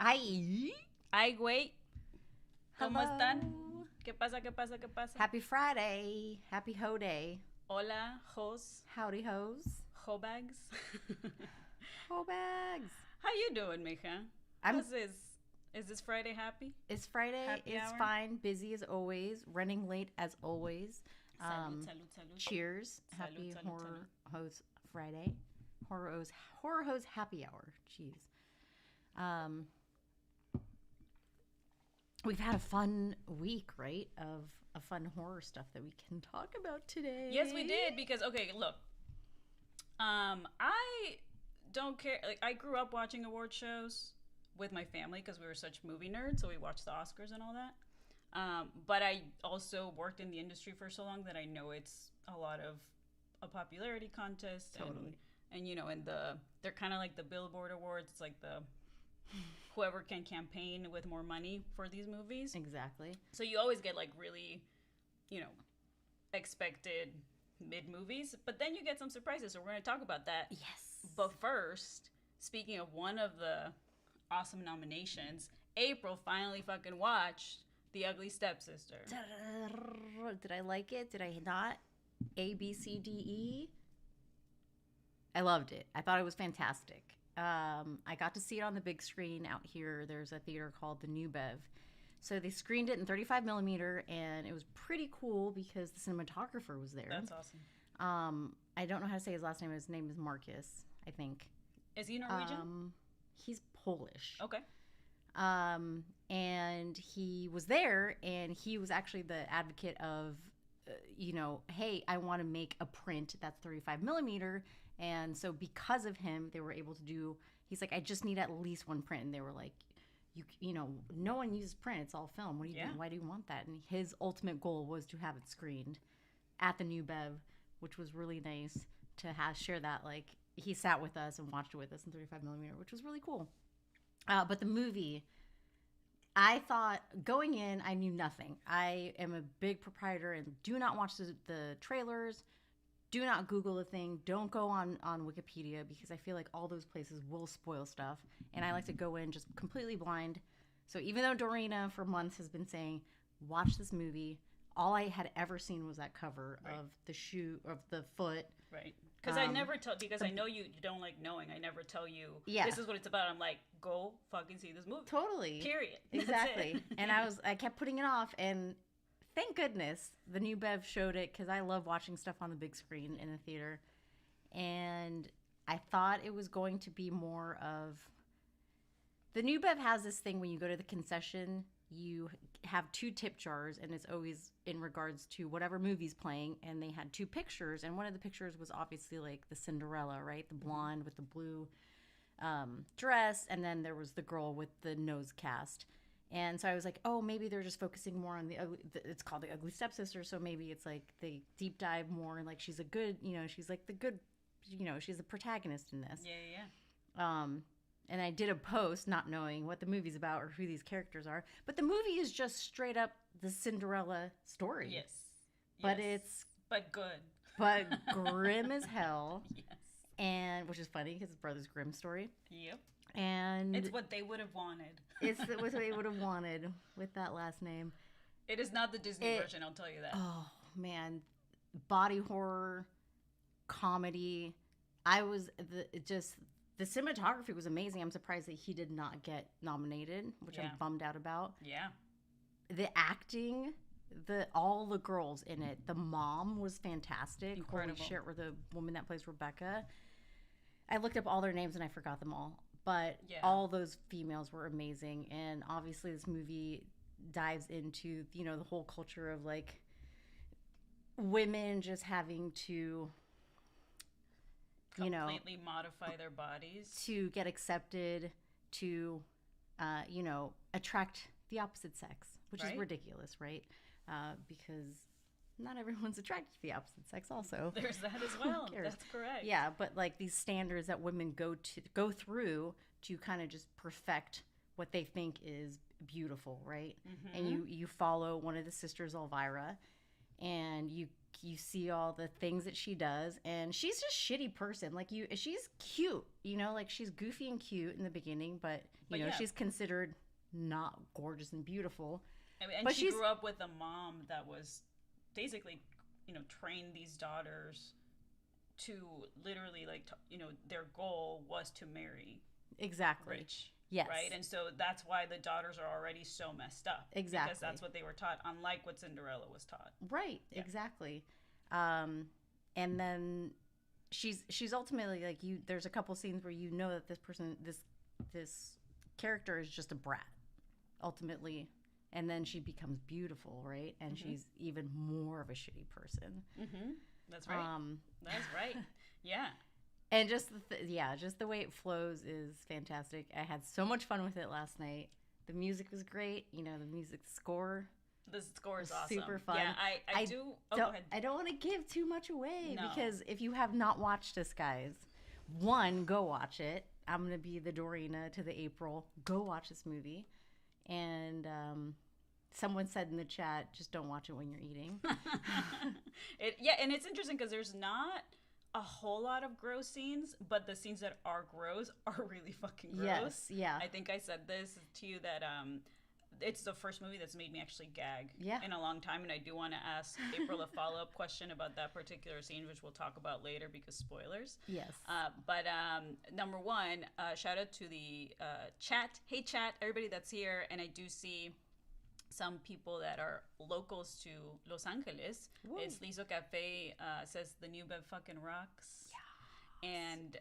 Ay. Ay, güey. ¿Cómo Hello. están? ¿Qué pasa? ¿Qué pasa? ¿Qué pasa? Happy Friday. Happy Ho Day. Hola, Hos, Howdy hoes. Hobags. Ho bags. How you doing, mija? I'm- How's this? Is this Friday happy? It's Friday. Happy It's hour? fine. Busy as always. Running late as always. Salud, salud, salud. Cheers. Salud, Happy salud, Horror Hos Friday. Horror Hos Happy Hour. Jeez. We've had a fun week, right? Of fun horror stuff that we can talk about today. Yes, we did because okay, look. I don't care. Like, I grew up watching award shows with my family because we were such movie nerds, so we watched the Oscars and all that. But I also worked in the industry for so long that I know it's a lot of a popularity contest. Totally. And you know, they're kind of like the Billboard Awards. It's like the whoever can campaign with more money for these movies. Exactly. So you always get like really, expected mid movies, but then you get some surprises. So we're going to talk about that. Yes. But first, speaking of one of the awesome nominations, April finally fucking watched The Ugly Stepsister. Did I like it? Did I not? A, B, C, D, E. I loved it. I thought it was fantastic. I got to see it on the big screen out here. There's a theater called the New Bev. So they screened it in 35 millimeter, and it was pretty cool because the cinematographer was there. That's awesome. I don't know how to say his last name. His name is Marcus, I think. Is he Norwegian? He's Polish. Okay. And he was there, and he was actually the advocate of, hey, I want to make a print that's 35 millimeter. And so because of him, they were able to do, he's like, I just need at least one print. And they were like, no one uses print. It's all film. What do you Why do you want that? And his ultimate goal was to have it screened at the New Bev, which was really nice to share that. Like, he sat with us and watched it with us in 35 millimeter, which was really cool. But the movie, I thought going in, I knew nothing. I am a big proprietor and do not watch the trailers. Do not Google the thing. Don't go on Wikipedia because I feel like all those places will spoil stuff. And I like to go in just completely blind. So even though Dorina for months has been saying, watch this movie, all I had ever seen was that cover of the shoe, of the foot. Right. Because I never tell, because I know you don't like knowing. I never tell you, Yeah. this is what it's about. I'm like, go fucking see this movie. Totally. Period. That's Exactly. it. And I kept putting it off, and thank goodness the New Bev showed it because I love watching stuff on the big screen in a theater. And I thought it was going to be more of, the New Bev has this thing when you go to the concession, you have 2 tip jars, and it's always in regards to whatever movie's playing. And they had 2 pictures, and one of the pictures was obviously like the Cinderella, right? The blonde with the blue dress, and then there was the girl with the nose cast. And so I was like, oh, maybe they're just focusing more on it's called The Ugly Stepsister, so maybe it's like they deep dive more, and like she's a good, she's like the good, she's the protagonist in this. Yeah. And I did a post not knowing what the movie's about or who these characters are. But the movie is just straight up the Cinderella story. Yes. But Yes. But good. but grim as hell. Yes. And which is funny because it's Brothers Grimm story. Yep. And It's what they would have wanted. it's what they would have wanted with that last name. It is not the Disney version, I'll tell you that. Oh, man. Body horror, comedy. The cinematography was amazing. I'm surprised that he did not get nominated, which Yeah. I'm bummed out about. Yeah. The acting, all the girls in it. The mom was fantastic. Incredible. Holy shit, or the woman that plays Rebecca. I looked up all their names and I forgot them all. But Yeah. all those females were amazing. And obviously this movie dives into, the whole culture of like women just having to, Completely modify their bodies. to get accepted, to, attract the opposite sex, which is Right. ridiculous, right? Because not everyone's attracted to the opposite sex also. There's that as well. cares? That's correct. Yeah, but like these standards that women go through to kind of just perfect what they think is beautiful, right? Mm-hmm. And you follow one of the sisters, Elvira, and you see all the things that she does, and she's just a shitty person. Like she's cute, like she's goofy and cute in the beginning, but she's considered not gorgeous and beautiful. I mean, and she grew up with a mom that was basically, trained these daughters to literally their goal was to marry exactly rich. Yes. Right? And so that's why the daughters are already so messed up. Exactly. Because that's what they were taught, unlike what Cinderella was taught. Right. Yeah. Exactly. And then she's ultimately like there's a couple scenes where that this character is just a brat, ultimately. And then she becomes beautiful, right? And she's even more of a shitty person. Mm-hmm. That's right. That's right. Yeah. And just the way it flows is fantastic. I had so much fun with it last night. The music was great. The music score. The score is awesome. Super fun. Yeah, I do. Oh, go ahead. I don't want to give too much away because if you have not watched this, guys, one, go watch it. I'm going to be the Dorina to the April. Go watch this movie. And someone said in the chat, just don't watch it when you're eating. And it's interesting because there's not a whole lot of gross scenes, but the scenes that are gross are really fucking gross. Yes, yeah. I think I said this to you that it's the first movie that's made me actually gag in a long time, and I do want to ask April a follow-up question about that particular scene, which we'll talk about later because spoilers. Yes. But number one, shout out to the chat. Hey chat, everybody that's here, and I do see some people that are locals to Los Angeles. Woo. It's Lizo Cafe says the new Bev fucking rocks. Yeah. And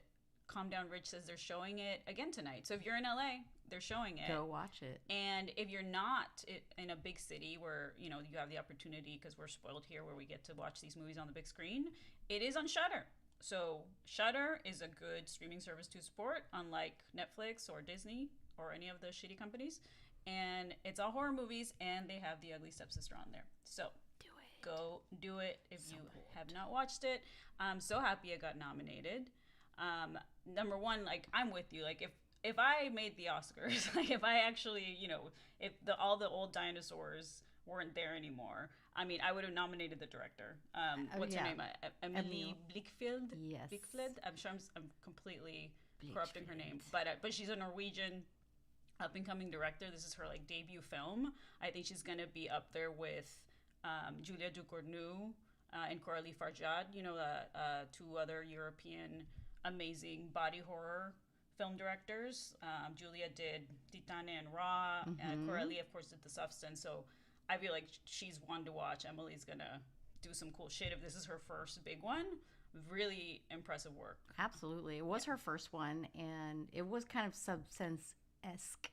Calm Down Rich says they're showing it again tonight. So if you're in LA, they're showing it. Go watch it. And if you're not in a big city where, you have the opportunity, because we're spoiled here where we get to watch these movies on the big screen, it is on Shudder. So Shudder is a good streaming service to support, unlike Netflix or Disney or any of the shitty companies. And it's all horror movies, and they have The Ugly Stepsister on there. So go do it if you have not watched it. I'm so happy it got nominated. Number one, I'm with you. If I made the Oscars, if I actually, if all the old dinosaurs weren't there anymore, I mean, I would have nominated the director. What's her name? Emily Blickfeld? Yes. Blickfeld? I'm sure I'm completely corrupting her name. But she's a Norwegian up-and-coming director. This is her debut film. I think she's going to be up there with Julia Ducournau and Coralie Farjad, two other European amazing body horror film directors. Julia did Titane and Raw, and Coralie, of course, did The Substance. So I feel like she's one to watch. Emily's gonna do some cool shit if this is her first big one. Really impressive work. Absolutely. It was her first one, and it was kind of Substance-esque,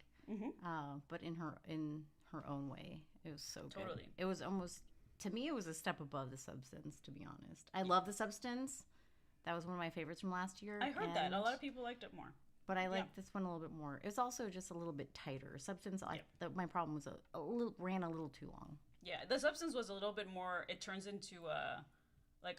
but in her own way. It was so good. Totally. It was almost, to me, it was a step above The Substance, to be honest. I love The Substance. That was one of my favorites from last year. I heard that. A lot of people liked it more. But I liked this one a little bit more. It was also just a little bit tighter. Substance, my problem was ran a little too long. Yeah, The Substance was a little bit more, it turns into a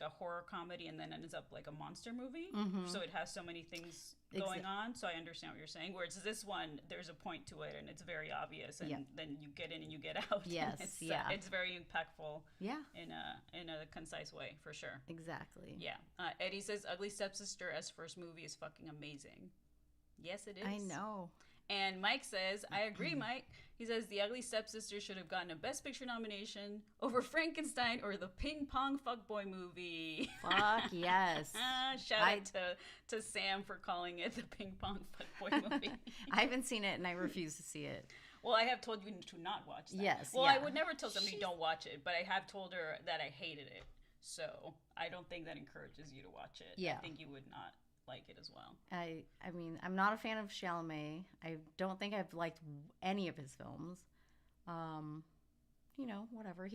horror comedy and then ends up like a monster movie. So it has so many things going on. So I understand what you're saying. Whereas this one, there's a point to it and it's very obvious. And then you get in and you get out. Yes, it's very impactful. Yeah. In a concise way, for sure. Exactly. Yeah. Eddie says Ugly Stepsister as first movie is fucking amazing. Yes, it is. I know. And Mike says, I agree, Mike. He says The Ugly Stepsister should have gotten a Best Picture nomination over Frankenstein or the Ping Pong Fuckboy movie. Fuck yes. Shout out to Sam for calling it the Ping Pong Fuckboy movie. I haven't seen it and I refuse to see it. Well, I have told you to not watch that. Yes. Well, I would never tell somebody don't watch it, but I have told her that I hated it. So I don't think that encourages you to watch it. Yeah. I think you would not like it as well. I mean, I'm not a fan of Chalamet. I don't think I've liked any of his films. Whatever.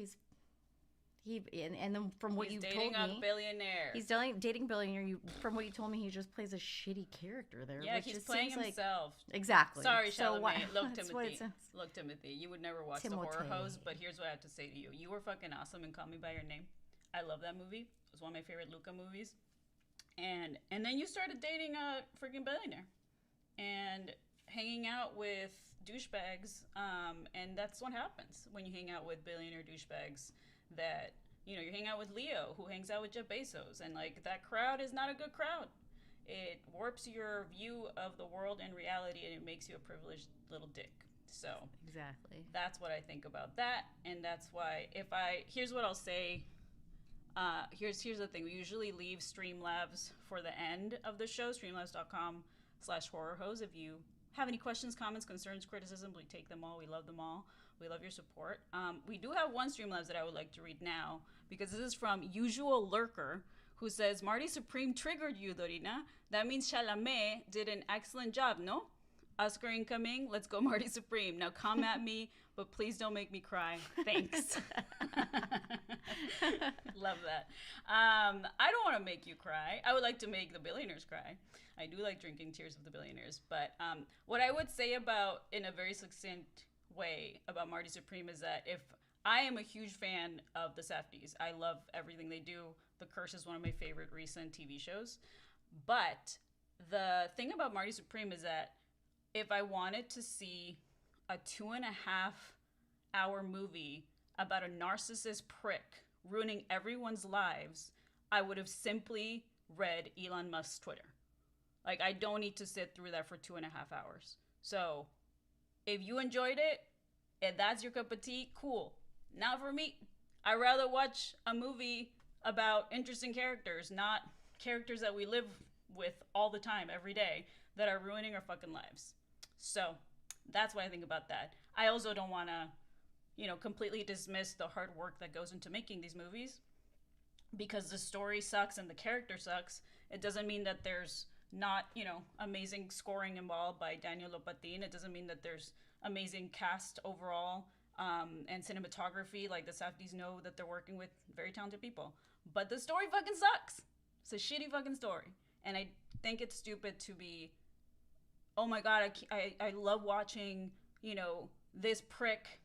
And then from what you told me, he's dating a billionaire. He's dating a billionaire. From what you told me, he just plays a shitty character there. Yeah, he's playing himself. Exactly. Sorry, so Chalamet. Look, Timothy. You would never watch the Horror Hos, but here's what I have to say to you. You were fucking awesome in Call Me by Your Name. I love that movie. It was one of my favorite Luca movies. And then you started dating a freaking billionaire and hanging out with douchebags. And that's what happens when you hang out with billionaire douchebags that you know, you're hanging out with Leo, who hangs out with Jeff Bezos, and like that crowd is not a good crowd. It warps your view of the world and reality, and it makes you a privileged little dick. So Exactly. that's what I think about that, and that's why here's what I'll say. Here's the thing. We usually leave Streamlabs for the end of the show. Streamlabs.com/Horror Hos. If you have any questions, comments, concerns, criticism, we take them all. We love them all. We love your support. We do have one Streamlabs that I would like to read now, because this is from Usual Lurker, who says, Marty Supreme triggered you, Dorina. That means Chalamet did an excellent job, no? Oscar incoming. Let's go, Marty Supreme. Now come at me, but please don't make me cry. Thanks. Love that. I don't want to make you cry. I would like to make the billionaires cry. I do like drinking tears of the billionaires. But what I would say about, in a very succinct way, about Marty Supreme is that if I am a huge fan of the Safdies. I love everything they do. The Curse is one of my favorite recent TV shows. But the thing about Marty Supreme is that if I wanted to see a 2.5-hour movie about a narcissist prick ruining everyone's lives, I would have simply read Elon Musk's Twitter. Like, I don't need to sit through that for 2.5 hours. So, if you enjoyed it, and that's your cup of tea, cool. Not for me. I'd rather watch a movie about interesting characters, not characters that we live with all the time, every day, that are ruining our fucking lives. So, that's what I think about that. I also don't want to, completely dismiss the hard work that goes into making these movies. Because the story sucks and the character sucks, it doesn't mean that there's not, amazing scoring involved by Daniel Lopatin. It doesn't mean that there's amazing cast overall and cinematography. Like, the Safdies know that they're working with very talented people. But the story fucking sucks. It's a shitty fucking story. And I think it's stupid to be, oh my god, I love watching, this prick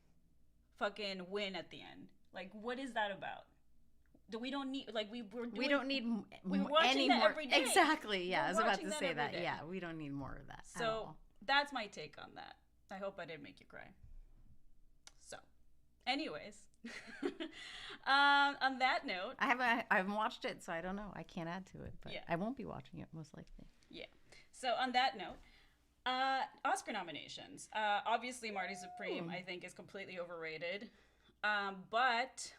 fucking win at the end. Like, what is that about? We don't need, like, we don't need any more. Every day. Exactly. Yeah, I was about to say that. Yeah, we don't need more of that. So that's my take on that. I hope I didn't make you cry. So, anyways, on that note, I haven't watched it, so I don't know. I can't add to it, but yeah. I won't be watching it most likely. Yeah. So on that note, Oscar nominations. Obviously, Marty Supreme, I think, is completely overrated. But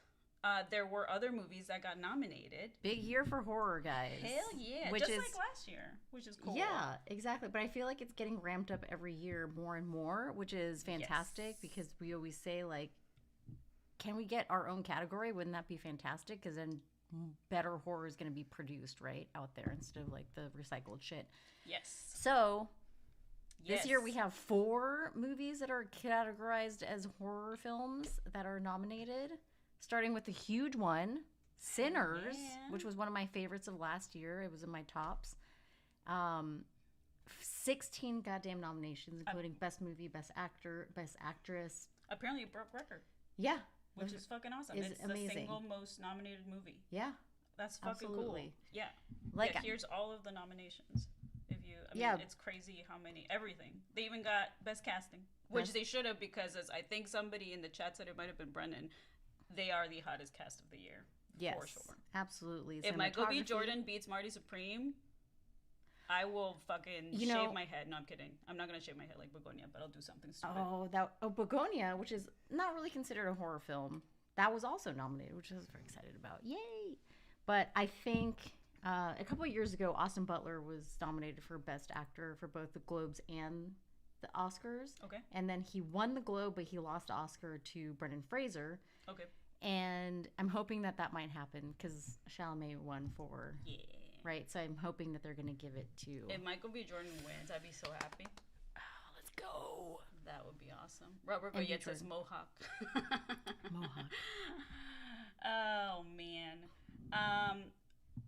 there were other movies that got nominated. Big year for horror, guys. Hell yeah. Just like last year, which is cool. Yeah, exactly. But I feel like it's getting ramped up every year more and more, which is fantastic because we always say, like, can we get our own category? Wouldn't that be fantastic? Because then better horror is going to be produced, right, out there instead of, like, the recycled shit. Yes. So this year we have 4 movies that are categorized as horror films that are nominated. Starting with the huge one, Sinners, which was one of my favorites of last year. It was in my tops. 16 goddamn nominations, including Best Movie, Best Actor, Best Actress. Apparently it broke record. Yeah. Which is fucking awesome. It's amazing. The single most nominated movie. Yeah. That's fucking cool. Yeah. Like, here's all of the nominations. It's crazy how many, everything. They even got Best Casting, which they should have, because as I think somebody in the chat said, it might have been Brennan, they are the hottest cast of the year. Yes, for sure. Absolutely. If Michael B. Jordan beats Marty Supreme, I will fucking shave my head. No, I'm kidding. I'm not going to shave my head like Begonia, but I'll do something stupid. Begonia, which is not really considered a horror film, that was also nominated, which I was very excited about. Yay! But I think a couple of years ago, Austin Butler was nominated for Best Actor for both the Globes and the Oscars. Okay. And then he won the Globe, but he lost Oscar to Brendan Fraser. Okay. And I'm hoping that might happen because Chalamet won for... Yeah. Right? So I'm hoping that they're going to give it to... If Michael B. Jordan wins, I'd be so happy. Oh, let's go. That would be awesome. Robert Goyette says Mohawk. Mohawk. Oh, man.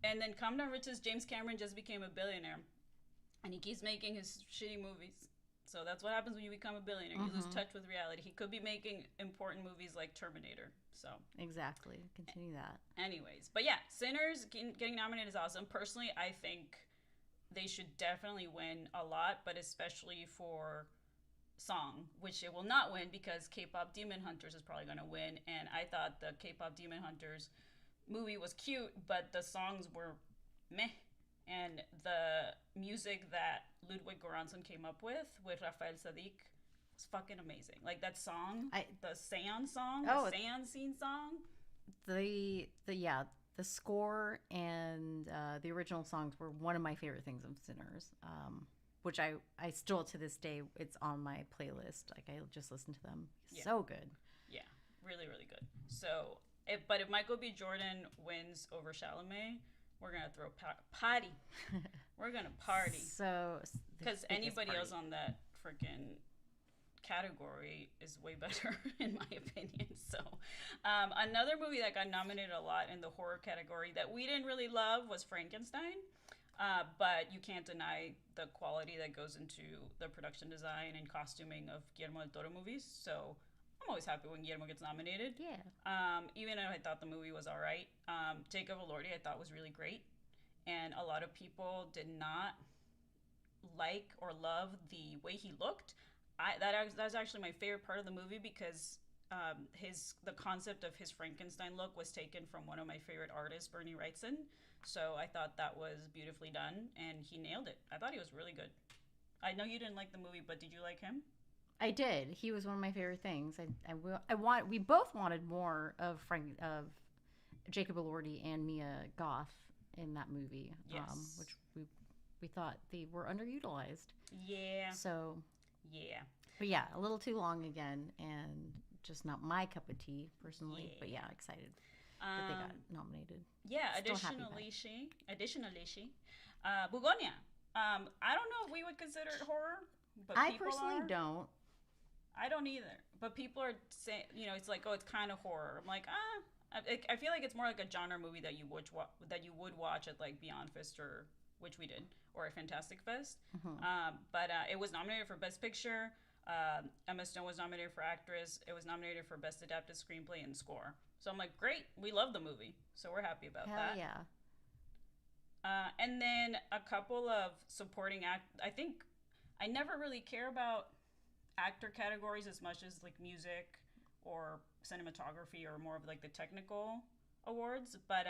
And then Calm Down Rich says James Cameron just became a billionaire. And he keeps making his shitty movies. So that's what happens when you become a billionaire. You lose touch with reality. He could be making important movies like Terminator. So exactly. Continue that. Anyways. But yeah, Sinners getting nominated is awesome. Personally, I think they should definitely win a lot, but especially for song, which it will not win because K-pop Demon Hunters is probably going to win. And I thought the K-pop Demon Hunters movie was cute, but the songs were meh. And the music that Ludwig Göransson came up with Rafael Sadiq was fucking amazing. Like that song, the Seance song, the Seance scene song. The score and the original songs were one of my favorite things of Sinners. Which I still to this day, it's on my playlist. Like I just listen to them. Yeah. So good. Yeah, really, really good. So, but if Michael B. Jordan wins over Chalamet, we're gonna throw party. We're gonna party. So, because anybody else on that freaking category is way better in my opinion. So, another movie that got nominated a lot in the horror category that we didn't really love was Frankenstein. But you can't deny the quality that goes into the production design and costuming of Guillermo del Toro movies. So I'm always happy when Guillermo gets nominated. Yeah. Even though I thought the movie was all right. Jacob Elordi I thought was really great. And a lot of people did not like or love the way he looked. That was actually my favorite part of the movie because the concept of his Frankenstein look was taken from one of my favorite artists, Bernie Wrightson. So I thought that was beautifully done, and he nailed it. I thought he was really good. I know you didn't like the movie, but did you like him? I did. He was one of my favorite things. We both wanted more of Jacob Elordi and Mia Goth in that movie. Yes. Which we thought they were underutilized. Yeah. So. Yeah. But yeah, a little too long again, and just not my cup of tea personally. Yeah. But yeah, excited that they got nominated. Yeah. Additionally, Bugonia. I don't know if we would consider it horror, but I personally don't. I don't either. But people are saying, it's like, oh, it's kind of horror. I'm like, I feel like it's more like a genre movie that you would watch at like Beyond Fest which we did, or at Fantastic Fest. Mm-hmm. But it was nominated for Best Picture. Emma Stone was nominated for Actress. It was nominated for Best Adapted Screenplay and Score. So I'm like, great, we love the movie, so we're happy about that. Yeah. And then a couple of supporting I think I never really care about actor categories as much as like music or cinematography or more of like the technical awards. But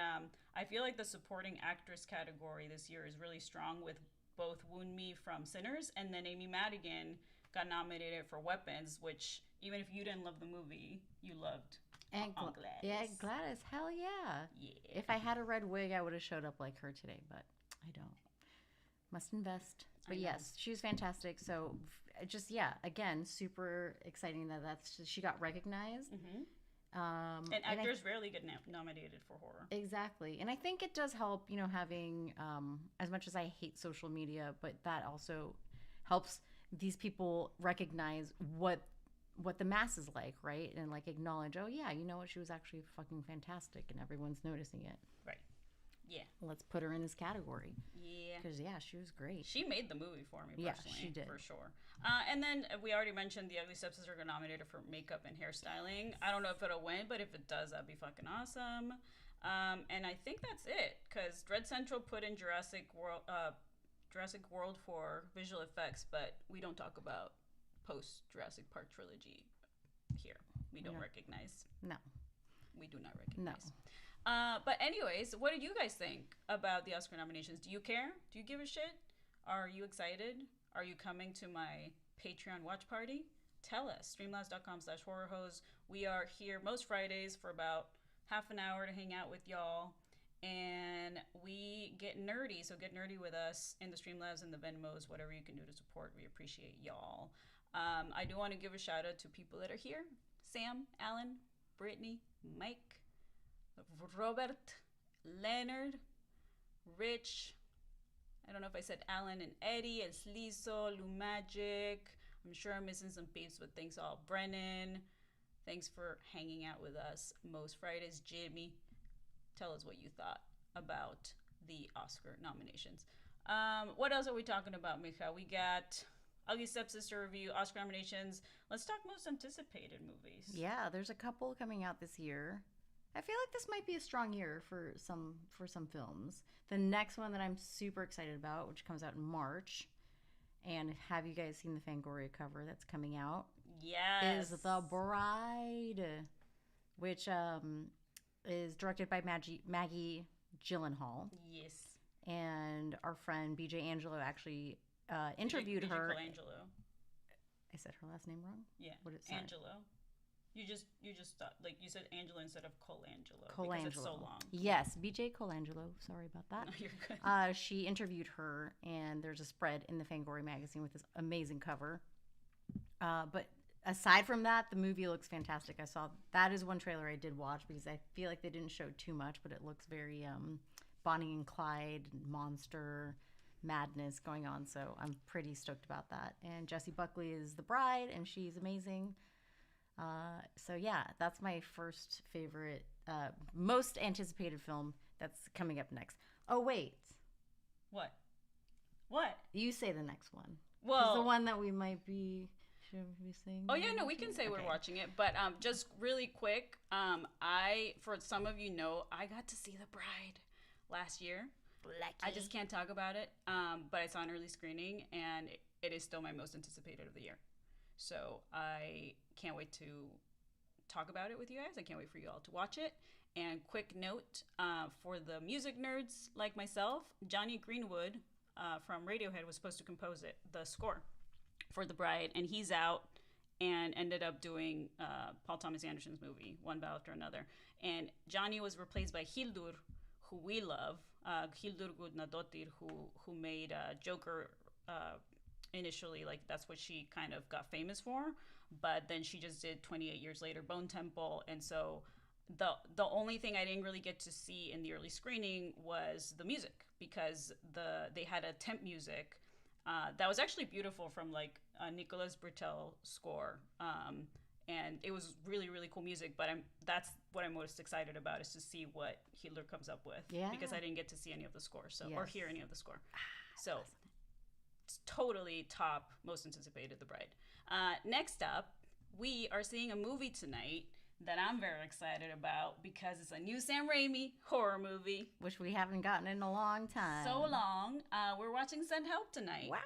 I feel like the supporting actress category this year is really strong with both Woon Mi from Sinners and then Amy Madigan got nominated for Weapons, which even if you didn't love the movie, you loved. And Gladys. Yeah, Gladys. Hell yeah. Yeah. If I had a red wig, I would have showed up like her today, but I don't. Must invest. But yes, she was fantastic. So just, again, super exciting that she got recognized. Mm-hmm. And actors rarely get nominated for horror. Exactly. And I think it does help, having, as much as I hate social media, but that also helps these people recognize what the mass is like, right? And like acknowledge, oh yeah, you know what, she was actually fucking fantastic and everyone's noticing it. Right. Yeah. Let's put her in this category. Yeah. Because she was great. She made the movie for me personally. Yeah, she did. For sure. And then we already mentioned The Ugly Stepsister got nominated for makeup and hairstyling. I don't know if it'll win, but if it does, that'd be fucking awesome. And I think that's it, because Dread Central put in Jurassic World for visual effects, but we don't talk about post Jurassic Park trilogy here. We don't recognize. No. We do not recognize. No. But anyways, what did you guys think about the Oscar nominations? Do you care? Do you give a shit? Are you excited? Are you coming to my Patreon watch party? Tell us. Streamlabs.com/horrorhos. We are here most Fridays for about half an hour to hang out with y'all. And we get nerdy, so get nerdy with us in the Streamlabs and the Venmos, whatever you can do to support. We appreciate y'all. I do want to give a shout out to people that are here. Sam, Alan, Brittany, Mike, Robert, Leonard, Rich, I don't know if I said Alan and Eddie, El Slizo, Lou Magic. I'm sure I'm missing some peeps, but thanks all. Brennan, thanks for hanging out with us most Fridays. Jimmy, tell us what you thought about the Oscar nominations. What else are we talking about, Mija? We got Ugly Stepsister review, Oscar nominations. Let's talk most anticipated movies. Yeah, there's a couple coming out this year. I feel like this might be a strong year for some films. The next one that I'm super excited about, which comes out in March, and have you guys seen the Fangoria cover that's coming out? Yes. Is The Bride, which is directed by Maggie Gyllenhaal, Yes. and our friend BJ Angelo actually interviewed her. Call Angelo? I said her last name wrong. Yeah, what is Angelo. You just thought, like you said Angelo instead of Colangelo Colangelo. Because it's so long. Yes, BJ Colangelo. Sorry about that. No, you're good. She interviewed her, and there's a spread in the Fangoria magazine with this amazing cover. But aside from that, the movie looks fantastic. That is one trailer I did watch because I feel like they didn't show too much, but it looks very Bonnie and Clyde monster madness going on. So I'm pretty stoked about that. And Jessie Buckley is the bride, and she's amazing. So yeah, that's my first favorite, most anticipated film that's coming up next. Oh wait, What? you say the next one. Well, the one that we might be. Should we be saying? Oh yeah, no, we can say we're watching it, but just really quick, for some of you know, I got to see The Bride last year. Lucky. I just can't talk about it, but I saw an early screening, and it is still my most anticipated of the year. So I can't wait to talk about it with you guys. I can't wait for you all to watch it. And quick note, for the music nerds like myself, Johnny Greenwood from Radiohead was supposed to compose the score for The Bride, and he's out and ended up doing Paul Thomas Anderson's movie, one battle after another. And Johnny was replaced by Hildur, who we love, Hildur Gudnadottir, who made Joker initially. Like, that's what she kind of got famous for, but then she just did 28 years later Bone Temple. And so the only thing I didn't really get to see in the early screening was the music, because they had a temp music that was actually beautiful from like Nicolas Britell score, and it was really, really cool music. But that's what I'm most excited about, is to see what Hitler comes up with, because I didn't get to see any of the score, or hear any of the score. So it's totally top, most anticipated, The Bride. Next up, we are seeing a movie tonight that I'm very excited about, because it's a new Sam Raimi horror movie, which we haven't gotten in a long time. So long. We're watching Send Help tonight. Wow.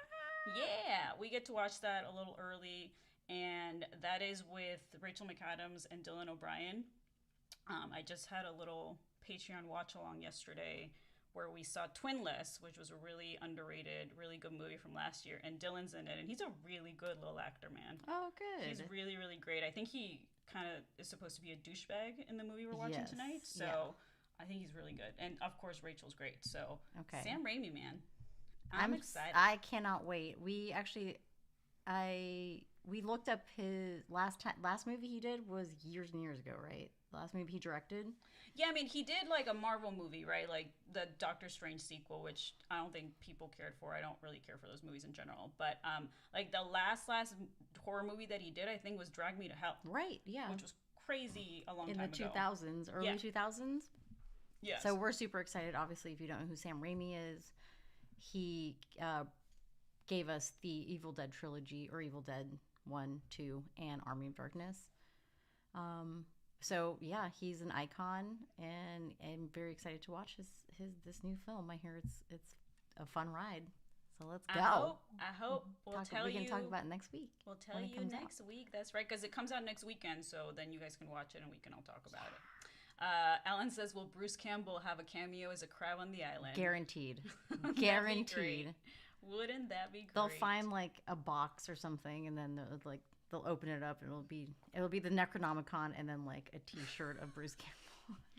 Yeah, we get to watch that a little early, and that is with Rachel McAdams and Dylan O'Brien. I just had a little Patreon watch along yesterday where we saw Twinless, which was a really underrated, really good movie from last year, and Dylan's in it, and he's a really good little actor, man. Oh, good. He's really, really great. I think he kind of is supposed to be a douchebag in the movie we're watching tonight, so I think he's really good. And of course, Rachel's great. So Sam Raimi, man, I'm excited. I cannot wait. We actually, we looked up his last movie he did was years and years ago, right? The last movie he directed. Yeah, I mean, he did like a Marvel movie, right? Like the Doctor Strange sequel, which I don't think people cared for. I don't really care for those movies in general. But like the last horror movie that he did, I think, was Drag Me to Hell. Right, yeah. Which was crazy a long time ago. In the 2000s, early 2000s. Yes. So we're super excited. Obviously, if you don't know who Sam Raimi is, he gave us the Evil Dead trilogy, or Evil Dead 1, 2, and Army of Darkness. So yeah, he's an icon, and I'm very excited to watch this new film. I hear it's a fun ride. So let's go. I hope we can talk about it next week. We'll tell you next week. That's right, because it comes out next weekend, so then you guys can watch it and we can all talk about it. Alan says, will Bruce Campbell have a cameo as a crab on the island? Guaranteed. Guaranteed. Wouldn't that be great? They'll find like a box or something, and then they'll open it up, and it'll be the Necronomicon, and then like a T-shirt of Bruce Campbell.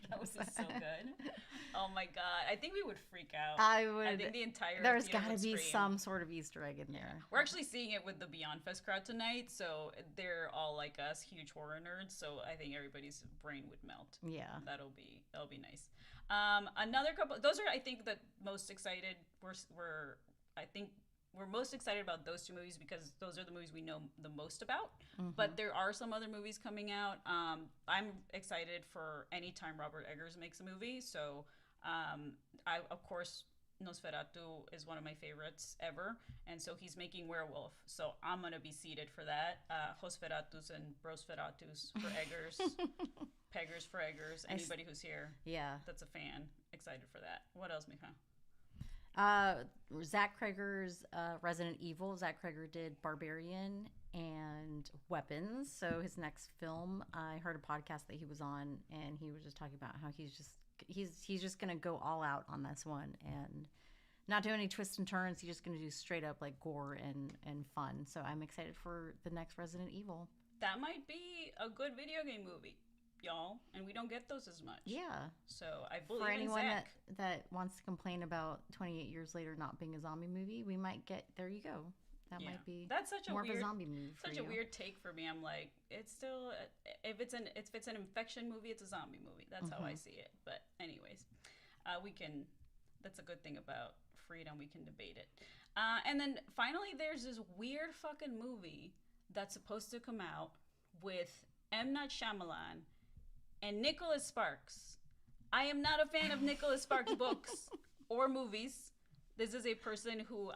That was so good. Oh my god, I think we would freak out. I would. I think the entire there's got to be some sort of Easter egg in there. We're actually seeing it with the Beyond Fest crowd tonight, so they're all like us, huge horror nerds. So I think everybody's brain would melt. Yeah, that'll be nice. Another couple. Those are, I think, the most excited. We're most excited about those two movies because those are the movies we know the most about. Mm-hmm. But there are some other movies coming out. I'm excited for any time Robert Eggers makes a movie. So, of course, Nosferatu is one of my favorites ever. And so he's making Werewolf. So I'm going to be seated for that. Hosferatus and Brosferatus for Eggers. Peggers for Eggers. Anybody who's here that's a fan, excited for that. What else, Mika? Zach Cregger's Resident Evil. Zach Cregger did Barbarian, and weapons. So his next film, I heard a podcast that he was on, and he was just talking about how he's just gonna go all out on this one and not do any twists and turns. He's just gonna do straight up like gore and fun. So I'm excited for the next Resident Evil. That might be a good video game movie, y'all, and we don't get those as much. Yeah. So I believe for anyone in Zach. that wants to complain about 28 years later not being a zombie movie, we might get there. You go. That might be that's such more a weird, of a zombie movie. For such you. a weird take for me. I'm like, it's still if it's an infection movie, it's a zombie movie. That's how I see it. But anyways, we can. That's a good thing about freedom. We can debate it. And then finally, there's this weird fucking movie that's supposed to come out with M. Night Shyamalan and Nicholas Sparks. I am not a fan of Nicholas Sparks' books or movies. This is a person who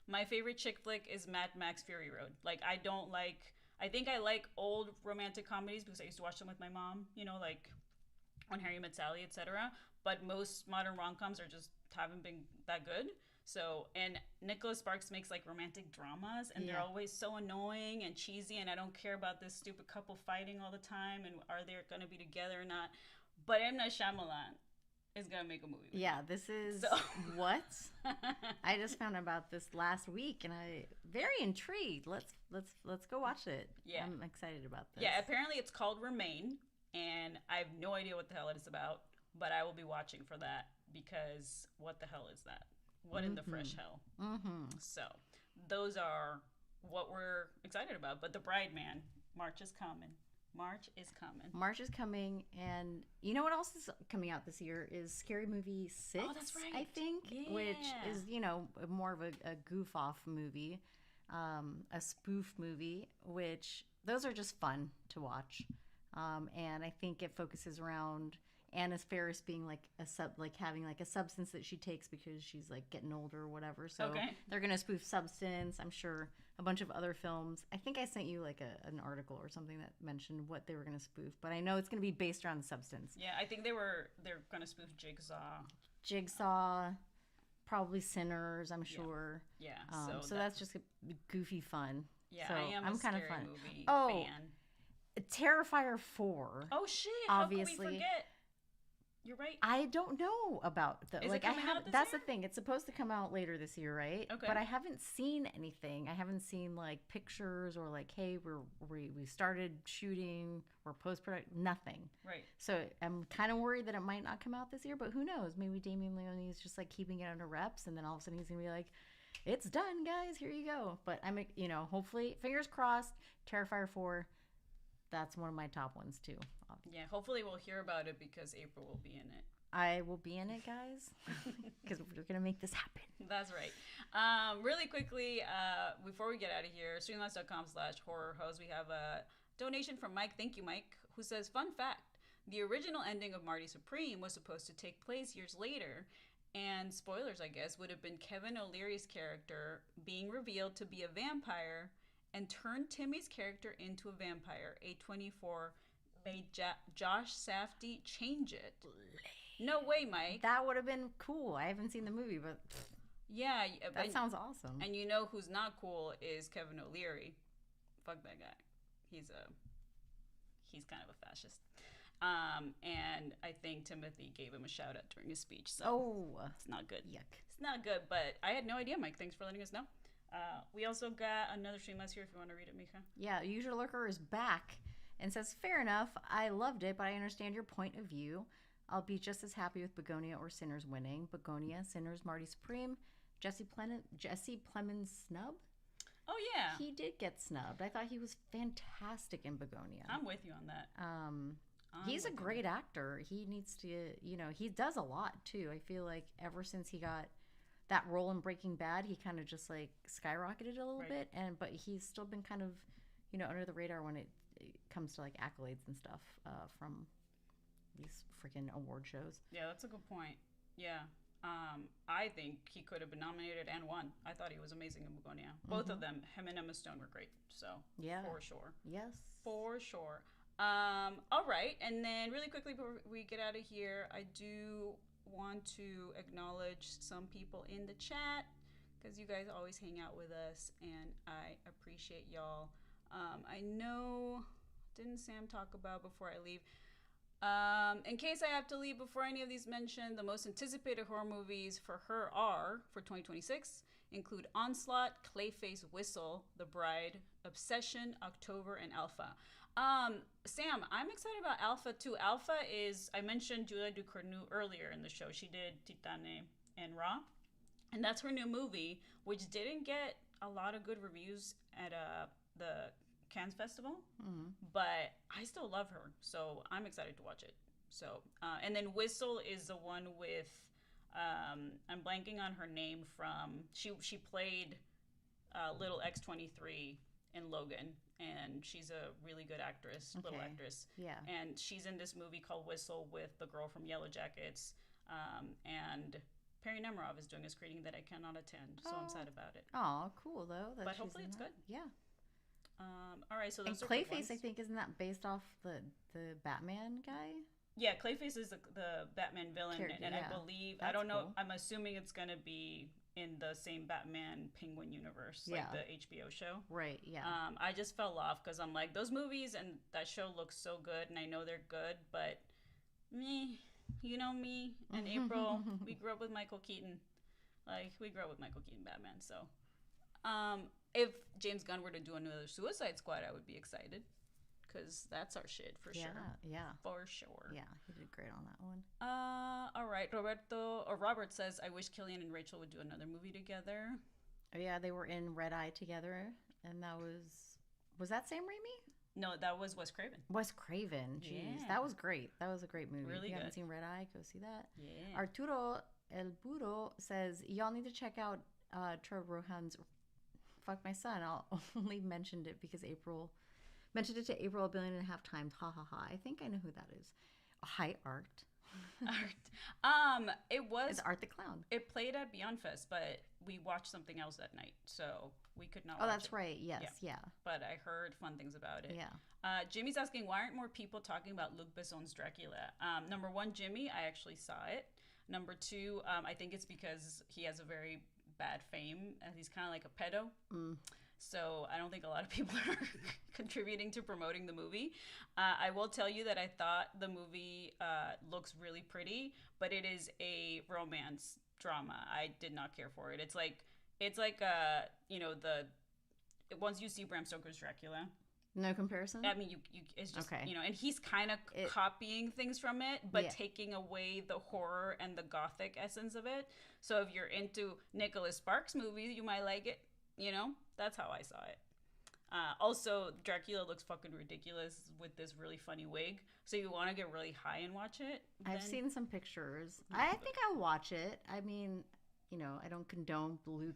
my favorite chick flick is Mad Max Fury Road. Like, I think I like old romantic comedies because I used to watch them with my mom, you know, like When Harry Met Sally, etc. But most modern rom-coms haven't been that good. So, and Nicholas Sparks makes like romantic dramas, and they're always so annoying and cheesy, and I don't care about this stupid couple fighting all the time, and are they going to be together or not? But M. Night Shyamalan is going to make a movie with this is what? I just found about this last week, and I very intrigued. Let's go watch it. Yeah. I'm excited about this. Yeah, apparently it's called Remain, and I have no idea what the hell it is about, but I will be watching for that because what the hell is that? What in the fresh hell? So those are what we're excited about. But The Bride, man, March is coming. March is coming, and you know what else is coming out this year is Scary Movie 6. Oh, that's right. I think, which is, you know, more of a goof-off movie, a spoof movie, which those are just fun to watch. And I think it focuses around Anna Faris being like having like a substance that she takes because she's like getting older or whatever. So they're gonna spoof Substance. I'm sure a bunch of other films. I think I sent you like an article or something that mentioned what they were gonna spoof, but I know it's gonna be based around Substance. Yeah, I think they're gonna spoof Jigsaw, probably Sinners. I'm sure. Yeah. So that's just goofy fun. Yeah, so I am I'm a kind scary of fun. movie fan. Terrifier 4. Oh shit! Obviously. How could we forget? You're right. I don't know about the Is like it coming I haven't. out this That's year? the thing. It's supposed to come out later this year, right? Okay. But I haven't seen anything. I haven't seen like pictures or like, hey, we started shooting or post production. Nothing. Right. So I'm kind of worried that it might not come out this year. But who knows? Maybe Damien Leone is just like keeping it under wraps, and then all of a sudden he's gonna be like, "It's done, guys. Here you go." But I'm, you know, hopefully, fingers crossed. Terrifier 4. That's one of my top ones too. Yeah. Hopefully we'll hear about it because April will be in it. I will be in it, guys, because we're going to make this happen. That's right. Really quickly, before we get out of here, streamlabs.com/horror hos, we have a donation from Mike. Thank you, Mike, who says, fun fact, the original ending of Marty Supreme was supposed to take place years later, and spoilers, I guess, would have been Kevin O'Leary's character being revealed to be a vampire and turned Timmy's character into a vampire. A24 made Josh Safdie change it. No way, Mike. That would have been cool. I haven't seen the movie, but yeah, that sounds awesome. And you know who's not cool is Kevin O'Leary. Fuck that guy. He's kind of a fascist. And I think Timothy gave him a shout out during his speech. So it's not good. Yuck. It's not good. But I had no idea, Mike. Thanks for letting us know. We also got another Streamlabs here if you want to read it, Mika. Yeah, Usual Lurker is back and says, fair enough. I loved it, but I understand your point of view. I'll be just as happy with Begonia or Sinners winning. Begonia, Sinners, Marty Supreme, Jesse Plemons snub? Oh, yeah. He did get snubbed. I thought he was fantastic in Begonia. I'm with you on that. He's a great actor. He needs to, you know, he does a lot, too. I feel like ever since he got that role in Breaking Bad, he kind of just, like, skyrocketed a little bit. But he's still been kind of, you know, under the radar when it comes to, like, accolades and stuff from these freaking award shows. Yeah, that's a good point. Yeah. I think he could have been nominated and won. I thought he was amazing in Begonia. Both of them, him and Emma Stone, were great. So, for sure. Yes. For sure. All right. And then really quickly before we get out of here, I do want to acknowledge some people in the chat because you guys always hang out with us and I appreciate y'all. I know, didn't Sam talk about before I leave? In case I have to leave before any of these mentioned, the most anticipated horror movies for her are, for 2026, include Onslaught, Clayface, Whistle, The Bride, Obsession, October, and Alpha. Sam, I'm excited about Alpha too. Alpha is, I mentioned Julia Ducournau earlier in the show. She did Titane and Raw, and that's her new movie, which didn't get a lot of good reviews at the Cannes Festival, but I still love her, so I'm excited to watch it. So, and then Whistle is the one with, I'm blanking on her name from, she played Little X-23 in Logan, and she's a really good actress, little actress. Yeah. And she's in this movie called Whistle with the girl from Yellow Jackets, and Perry Nemiroff is doing a screening that I cannot attend, so I'm sad about it. Oh, cool though. But hopefully it's good. Yeah. All right, so those and are Clayface, I think, isn't that based off the Batman guy? Yeah, Clayface is the Batman villain, and I believe, I don't know, cool. I'm assuming it's gonna be in the same Batman Penguin universe, like the HBO show. Right. Yeah. I just fell off because I'm like, those movies and that show looks so good, and I know they're good, but me, you know me and April, we grew up with Michael Keaton. Like, we grew up with Michael Keaton Batman, so if James Gunn were to do another Suicide Squad, I would be excited, because that's our shit for sure. Yeah. For sure. Yeah, he did great on that one. All right, Robert says, I wish Killian and Rachel would do another movie together. Oh yeah, they were in Red Eye together, and that was that Sam Raimi? No, that was Wes Craven. Wes Craven, jeez, that was great. That was a great movie. Really if you good. haven't seen Red Eye, go see that. Yeah. Arturo El Burro says, y'all need to check out Troy Rohan's Fuck My Son. I'll only mentioned it because April mentioned it to April 1.5 billion times. Ha ha ha. I think I know who that is. Hi, Art. Art. It's Art the Clown. It played at Beyond Fest, but we watched something else that night, so we could not. Oh, that's right. Yes, yeah. But I heard fun things about it. Yeah. Jimmy's asking, why aren't more people talking about Luc Besson's Dracula? Number one, Jimmy, I actually saw it. Number two, I think it's because he has a very bad fame, and he's kind of like a pedo. So I don't think a lot of people are contributing to promoting the movie. I will tell you that I thought the movie looks really pretty, but it is a romance drama. I did not care for it. It's like once you see Bram Stoker's Dracula. No comparison? I mean, you it's just, and he's kind of copying things from it, but taking away the horror and the gothic essence of it. So if you're into Nicholas Sparks movies, you might like it. That's how I saw it. Also, Dracula looks fucking ridiculous with this really funny wig. So you want to get really high and watch it? I've seen some pictures. I think I'll watch it. I mean, I don't condone Luc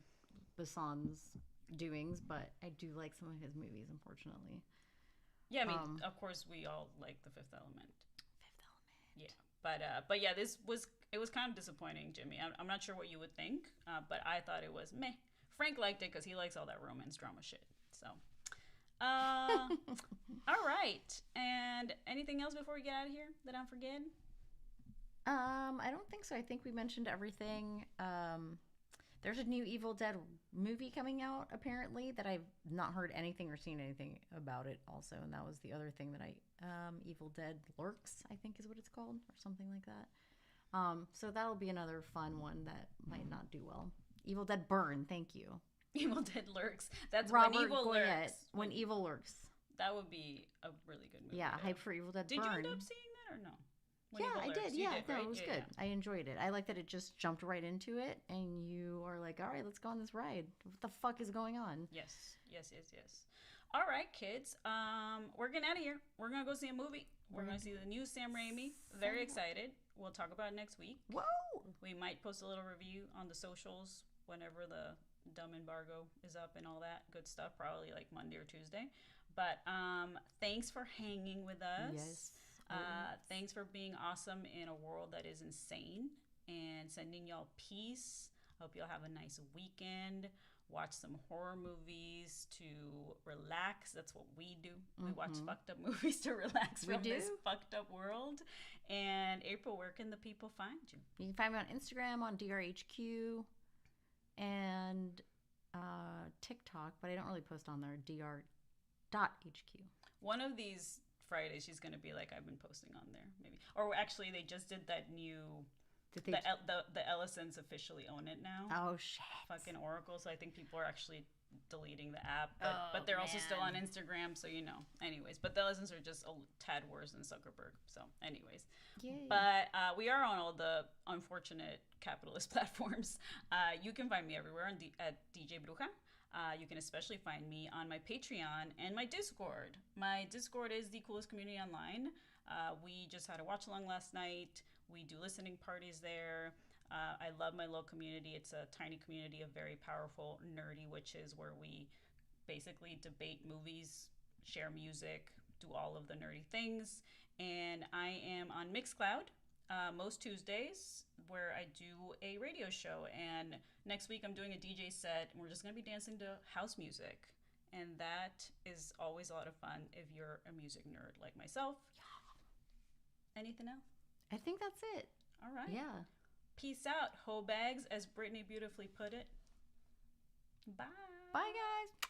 Besson's doings, but I do like some of his movies, unfortunately. Yeah, I mean, of course, we all like The Fifth Element. Yeah, but yeah, it was kind of disappointing, Jimmy. I'm not sure what you would think, but I thought it was meh. Frank liked it because he likes all that romance drama shit. So, all right. And anything else before we get out of here that I'm forgetting? I don't think so. I think we mentioned everything. There's a new Evil Dead movie coming out, apparently, that I've not heard anything or seen anything about it also. And that was the other thing that Evil Dead Lurks, I think is what it's called, or something like that. So that'll be another fun one that might not do well. Evil Dead Burn, thank you. Evil Dead Lurks. That's Robert When Evil Goyette, Lurks. When Evil Lurks. That would be a really good movie. Yeah, hype for Evil Dead Burn. Did you end up seeing that or no? When Yeah, Evil I Lurks? did. You Yeah, did, no, right? it was good. I enjoyed it. I like that it just jumped right into it, and you are like, all right, let's go on this ride. What the fuck is going on? Yes. All right, kids. We're getting out of here. We're going to go see a movie. We're going to see the new Sam Raimi. Very excited. We'll talk about it next week. Whoa! We might post a little review on the socials whenever the dumb embargo is up and all that good stuff, probably like Monday or Tuesday. But thanks for hanging with us. Yes. Thanks for being awesome in a world that is insane, and sending y'all peace. Hope y'all have a nice weekend. Watch some horror movies to relax. That's what we do. We watch fucked up movies to relax from this fucked up world. And April, where can the people find you? You can find me on Instagram on DRHQ and TikTok, but I don't really post on there. One of these Fridays, she's gonna be like, I've been posting on there, maybe. Or actually, they just did that new. The Ellisons officially own it now. Oh shit! Fucking Oracle. So I think people are actually deleting the app, but they're also still on Instagram. So anyways. But the Ellisons are just a tad worse than Zuckerberg. So anyways. Yay. But we are on all the unfortunate capitalist platforms. You can find me everywhere at DJ Bruja. You can especially find me on my Patreon and my Discord. My Discord is the coolest community online. We just had a watch along last night. We do listening parties there. I love my little community. It's a tiny community of very powerful nerdy witches where we basically debate movies, share music, do all of the nerdy things. And I am on Mixcloud most Tuesdays where I do a radio show. And next week I'm doing a DJ set and we're just going to be dancing to house music. And that is always a lot of fun if you're a music nerd like myself. Yeah. Anything else? I think that's it. All right. Yeah. Peace out, hoe bags, as Brittany beautifully put it. Bye. Bye, guys.